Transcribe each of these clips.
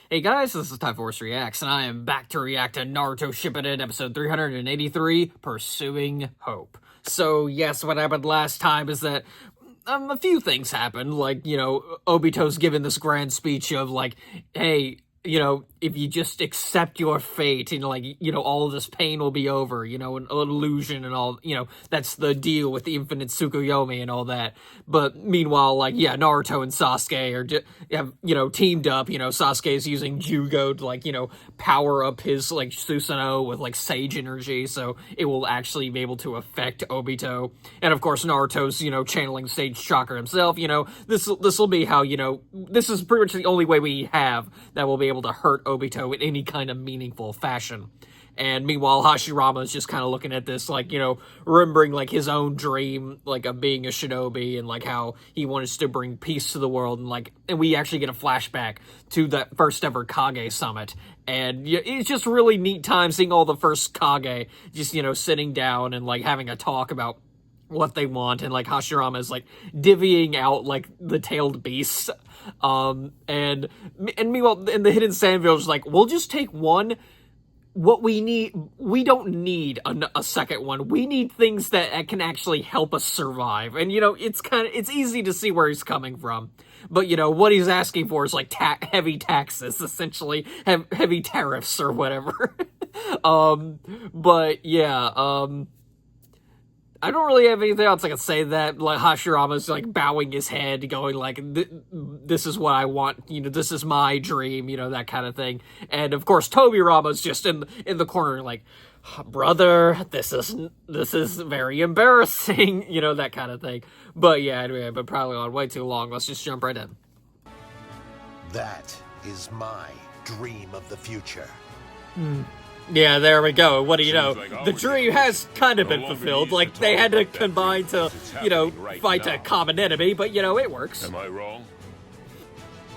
Hey guys, this is Time Force Reacts, and I am back to react to Naruto Shippuden episode 383, Pursuing Hope. So yes, what happened last time is that a few things happened, like, Obito's given this grand speech of, like, hey, if you just accept your fate and, like, all of this pain will be over, an illusion and all, that's the deal with the infinite Tsukuyomi and all that. But meanwhile, like, yeah, Naruto and Sasuke have, teamed up, Sasuke is using Jugo to, like, power up his, like, Susanoo with, like, sage energy, so it will actually be able to affect Obito. And, of course, Naruto's, channeling sage chakra himself, this will be how, this is pretty much the only way we have that will be able to hurt Obito in any kind of meaningful fashion. And meanwhile, Hashirama is just kind of looking at this, like, remembering, like, his own dream, like, of being a shinobi, and, like, how he wants to bring peace to the world, and, like, and we actually get a flashback to that first ever Kage summit, and it's just really neat time seeing all the first Kage just, sitting down and, like, having a talk about what they want, and, like, Hashirama is, like, divvying out, like, the tailed beasts, and meanwhile, in the Hidden Sand Village, like, we'll just take one. What we need, we don't need a second one. We need things that can actually help us survive. And, it's easy to see where he's coming from. But, what he's asking for is, like, heavy taxes, essentially. Heavy tariffs or whatever. But, yeah, I don't really have anything else I can say that, like, Hashirama's, like, bowing his head, going, like, this is what I want, this is my dream, that kind of thing. And, of course, Tobirama's just in the corner, like, brother, this is very embarrassing, that kind of thing. But, yeah, anyway, I've been probably on way too long. Let's just jump right in. That is my dream of the future. Yeah, there we go. What do you know? The dream has kind of been fulfilled. Like, they had to combine to, fight a common enemy, but, it works. Am I wrong?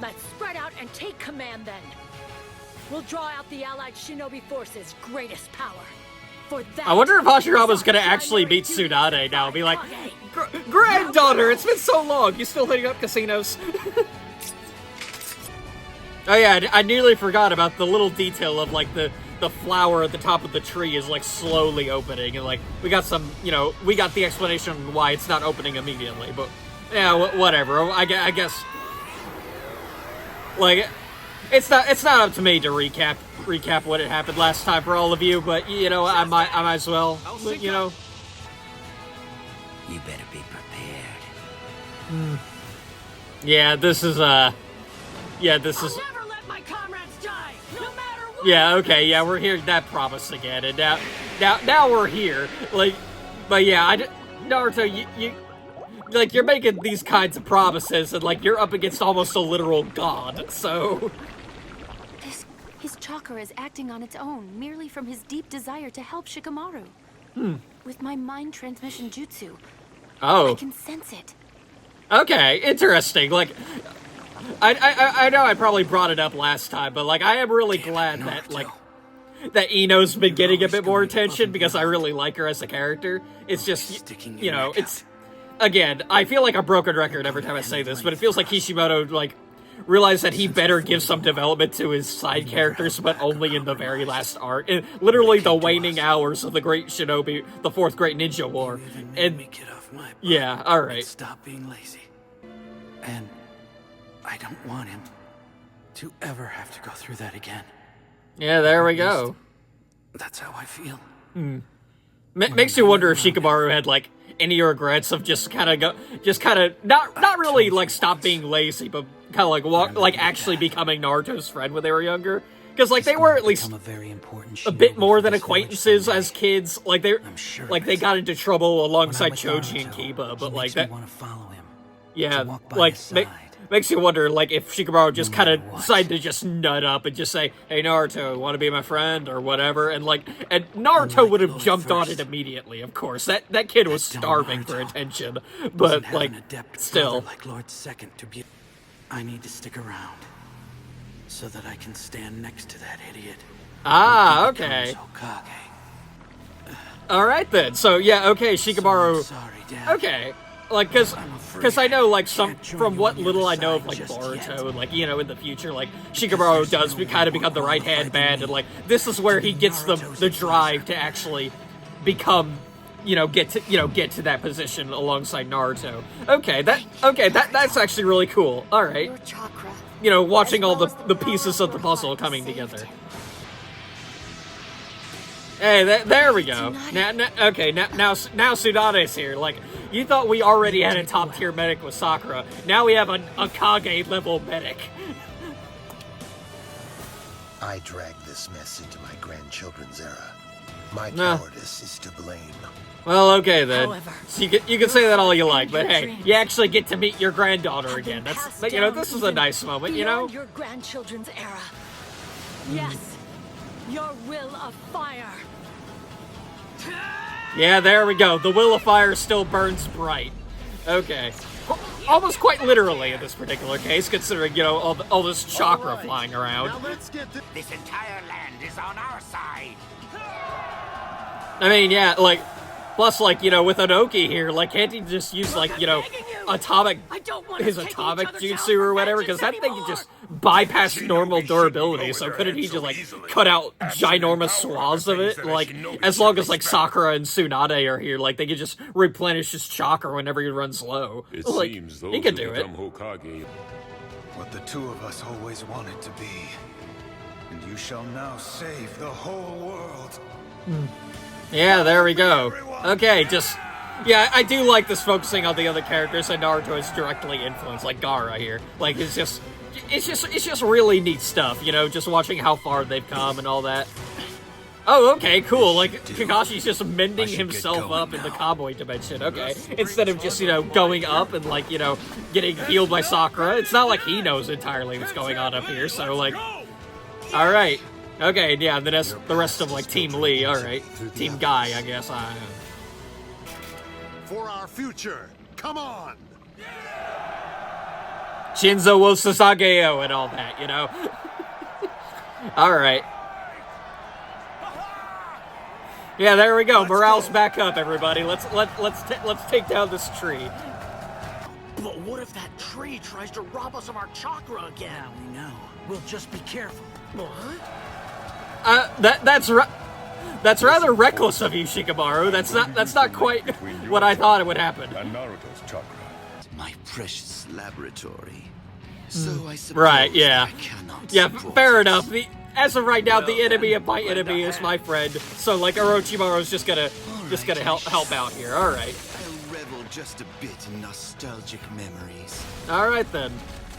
Let's spread out and take command then. We'll draw out the allied shinobi forces' greatest power. For that, I wonder if Hashirama's gonna actually beat Tsunade now. Be like, granddaughter, it's been so long. You still hitting up casinos? Oh yeah, I nearly forgot about the little detail of, like, the flower at the top of the tree is, like, slowly opening, and, like, we got some, we got the explanation why it's not opening immediately, but, yeah, whatever, I guess, like, it's not up to me to recap what had happened last time for all of you, but, I might as well, You better be prepared. Yeah, this is, this is... never let my comrades die, no matter what. Yeah, okay, yeah, we're hearing that promise again, and now we're here, like, but yeah, Naruto, you like, you're making these kinds of promises, and, like, you're up against almost a literal god, so... His chakra is acting on its own, merely from his deep desire to help Shikamaru. With my mind transmission jutsu, I can sense it. Okay, interesting, like... I know I probably brought it up last time, but, like, I am really glad that, like, that Ino's been getting a bit more attention, because I really like her as a character. It's just, it's... Again, I feel like a broken record every time I say this, but it feels like Kishimoto, like, realized that he better give some development to his side characters, but only in the very last arc. In literally the waning hours of the Great Shinobi, the Fourth Great Ninja War. And, yeah, alright. Stop being lazy. And I don't want him to ever have to go through that again. Yeah, there we go. That's how I feel. Makes you wonder if Shikamaru had, like, any regrets of just kind of not really, like, stop being lazy, but kind of, like, actually becoming Naruto's friend when they were younger. Because, like, they were at least a bit more than acquaintances as kids. Like, they got into trouble alongside Choji and Kiba, but, like, that... Yeah, like, makes you wonder, like, if Shikamaru just kind of decided to just nut up and just say, hey, Naruto, want to be my friend, or whatever, and, like, and Naruto would have jumped on it immediately, of course. That kid was starving for attention, but, like, still. Like Lord Second to be... I need to stick around, so that I can stand next to that idiot. Ah, okay. Alright then, so, yeah, okay, Shikamaru... Sorry, Dad. Okay. like, cause I know, like, from what little I know of, like, Boruto, and, like, you know, in the future, like, Shikamaru does kind of become the right-hand man, and, like, this is where he gets the drive to actually become, get to that position alongside Naruto. Okay, that's actually really cool. All right. Your chakra. Watching all the pieces of the puzzle coming together. Hey, there we go. Now Tsunade's here. Like, you thought we already had a top-tier medic with Sakura. Now we have a Kage-level medic. I dragged this mess into my grandchildren's era. My cowardice is to blame. Well, okay then. However, So you can say that all you like, but hey, you actually get to meet your granddaughter again. That's this is a nice moment, beyond your grandchildren's era. Yes, your will of fire. Yeah, there we go. The will of fire still burns bright. Okay. Almost quite literally in this particular case, considering, all this chakra flying around. Now let's get This entire land is on our side. I mean, yeah, like, plus, like, with Onoki here, like, can't he just use, like, his atomic jutsu or whatever? Because that thing can just bypass normal durability, so couldn't he just, like, cut out ginormous swaths of it? Like, as long as, like, Sakura and Tsunade are here, like, they could just replenish his chakra whenever he runs low. It like, seems those he could who do it. become Hokage. What the two of us always wanted to be. And you shall now save the whole world. Yeah, there we go. Okay, yeah, I do like this focusing on the other characters and Naruto is directly influenced, like Gaara here. Like, it's just really neat stuff, just watching how far they've come and all that. Oh, okay, cool. Like, Kakashi's just mending himself up in the cowboy dimension, okay. Instead of just, going up and, like, getting healed by Sakura. It's not like he knows entirely what's going on up here, so, like, alright. Okay, yeah, then that's the rest of, like, Team Lee, alright. Team Guy, I guess. For our future, come on! Shinzo wo Sasageo and all that, Alright. Yeah, there we go. Morale's back up, everybody. Let's take down this tree. But what if that tree tries to rob us of our chakra again? Now we know. We'll just be careful. What? That's rather reckless of you, Shikamaru. That's not quite what I thought it would happen. And Naruto's chakra. My precious laboratory. So I suppose Right, yeah. I cannot Yeah, support fair it. enough. As of right now, the enemy of my enemy is my friend. So, like, Orochimaru's just gonna help out here. All right. I'll revel just a bit in nostalgic memories. All right then.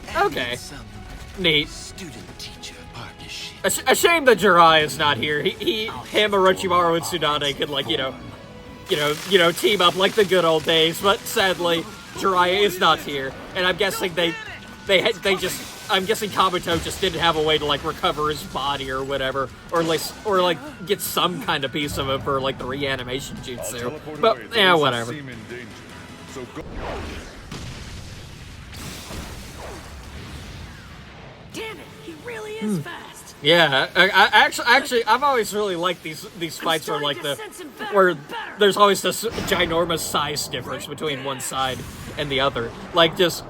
And Okay. in some Neat. student-teacher partnership. A shame that Jiraiya is not here. Him, Orochimaru, and Tsunade could, like, team up like the good old days. But sadly, Jiraiya is not here, and I'm guessing I'm guessing Kabuto just didn't have a way to, like, recover his body or whatever, or get some kind of piece of it for, like, the reanimation jutsu. But yeah, whatever. Seem in danger. So go. Damn it, he really is fast. Yeah, actually, I've always really liked these fights where, like, where there's always this ginormous size difference between one side and the other. Like, just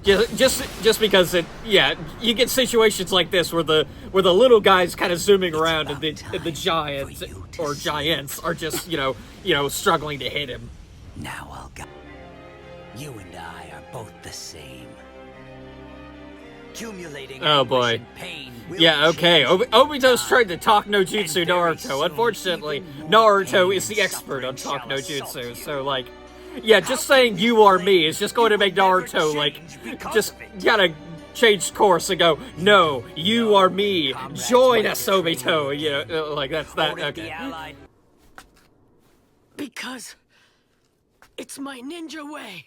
because you get situations like this where the little guys kind of zooming around and the giants are just struggling to hit him. Now I'll go. You and I are both the same. Accumulating Oh boy. pain Yeah, okay. Obito's tried to talk no jutsu Naruto. Unfortunately, Naruto is the expert on talk no jutsu, so, like, yeah, just saying "you are me" is just going to make Naruto, like, just gotta change course and go, "No, you are me. Join us, Obito." Like, that's that. Okay. Because it's my ninja way.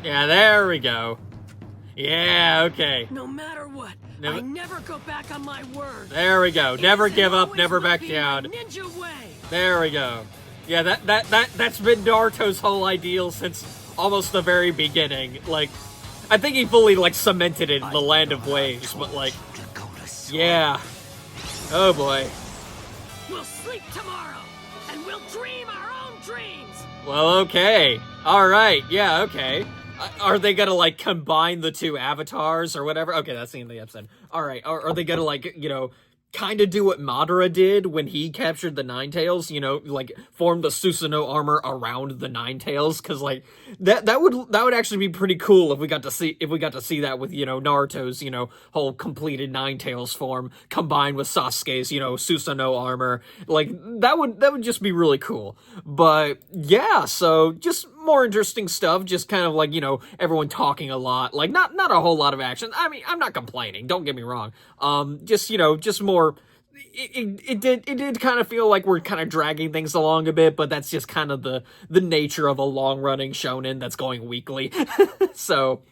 Yeah, there we go. Yeah, okay. No matter what, Never- I never go back on my word. There we go. Never It is give and up, always never will back be down. my ninja way. There we go. Yeah, that's been Naruto's whole ideal since almost the very beginning. Like, I think he fully, like, cemented it in the Land of Waves, but, like, yeah. Oh boy. We'll sleep tomorrow, and we'll dream our own dreams. Well, okay. All right, yeah, okay. Are they gonna, like, combine the two avatars or whatever? Okay, that's the end of the episode. All right, are they gonna, like, you know, kind of do what Madara did when he captured the Nine Tails, you know, like form the Susanoo armor around the Nine Tails, because like that would actually be pretty cool if we got to see that with, you know, Naruto's, you know, whole completed Nine Tails form combined with Sasuke's, you know, Susanoo armor. Like that would just be really cool. But yeah, so just more interesting stuff, just kind of like, you know, everyone talking a lot, like not a whole lot of action. I mean, I'm not complaining, don't get me wrong. Just, you know, just more. It did kind of feel like we're kind of dragging things along a bit, but that's just kind of the nature of a long running shonen that's going weekly. So,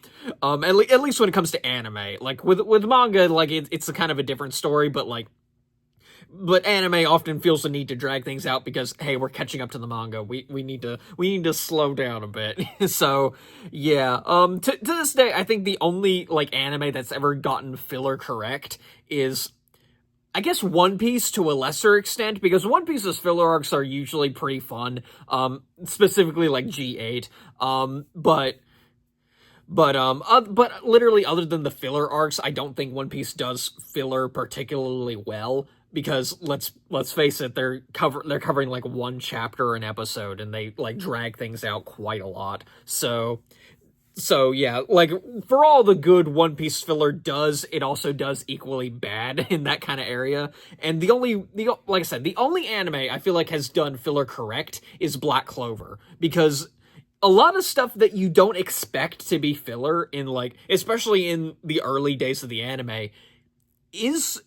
at least when it comes to anime, like with manga, like it's a kind of a different story, but anime often feels the need to drag things out because, hey, we're catching up to the manga. We need to slow down a bit. So yeah, to this day, I think the only like anime that's ever gotten filler correct is, I guess, One Piece to a lesser extent, because One Piece's filler arcs are usually pretty fun. Specifically like G8. But literally, other than the filler arcs, I don't think One Piece does filler particularly well, because let's face it, they're covering like one chapter an episode, and they like drag things out quite a lot. So yeah, like for all the good One Piece filler does, it also does equally bad in that kind of area. And like I said, the only anime I feel like has done filler correct is Black Clover, because a lot of stuff that you don't expect to be filler in, like, especially in the early days of the anime, is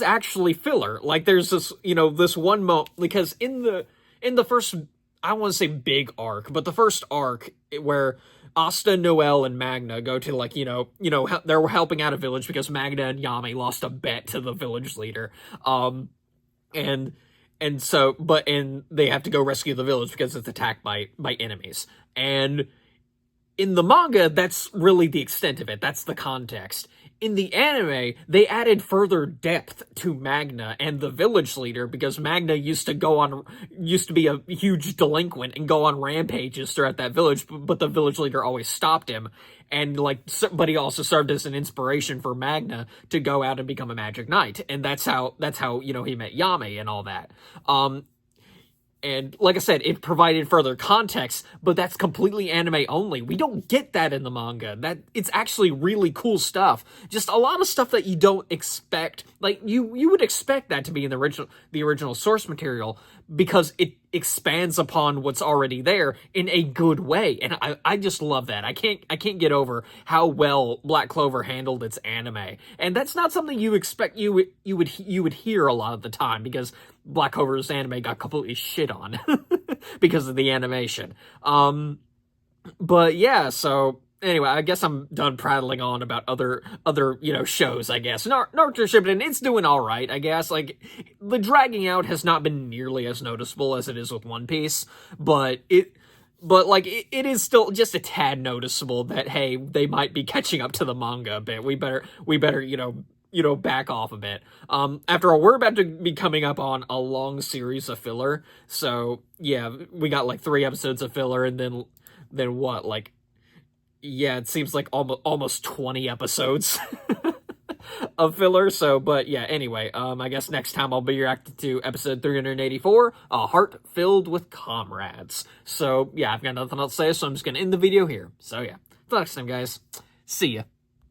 actually filler. Like there's this, you know, this one moment, because in the first, I don't want to say big arc, but the first arc where Asta, Noelle, and Magna go to, like, you know, they're helping out a village because Magna and Yami lost a bet to the village leader. And they have to go rescue the village because it's attacked by enemies. And in the manga, that's really the extent of it. That's the context. In the anime, they added further depth to Magna and the village leader, because Magna used to be a huge delinquent and go on rampages throughout that village, but the village leader always stopped him. And but he also served as an inspiration for Magna to go out and become a magic knight. And that's how, you know, he met Yami and all that. And like I said, it provided further context, but that's completely anime only. We don't get that in the manga. It's actually really cool stuff. Just a lot of stuff that you don't expect. Like you would expect that to be in the original source material, because it expands upon what's already there in a good way. And I just love that. I can't get over how well Black Clover handled its anime. And that's not something you expect you would hear a lot of the time, because Black Clover's anime got completely shit on because of the animation. But yeah, so anyway, I guess I'm done prattling on about other you know, shows, I guess. Naruto Shippuden, it's doing alright, I guess. Like, the dragging out has not been nearly as noticeable as it is with One Piece, but it is still just a tad noticeable that, hey, they might be catching up to the manga a bit. We better, you know, back off a bit. After all, we're about to be coming up on a long series of filler. So yeah, we got like 3 episodes of filler, and then what? Like, yeah, it seems like almost 20 episodes of filler. So, but yeah, anyway, I guess next time I'll be reacting to episode 384, A Heart Filled with Comrades. So yeah, I've got nothing else to say, so I'm just gonna end the video here. So yeah, till next time, guys. See ya.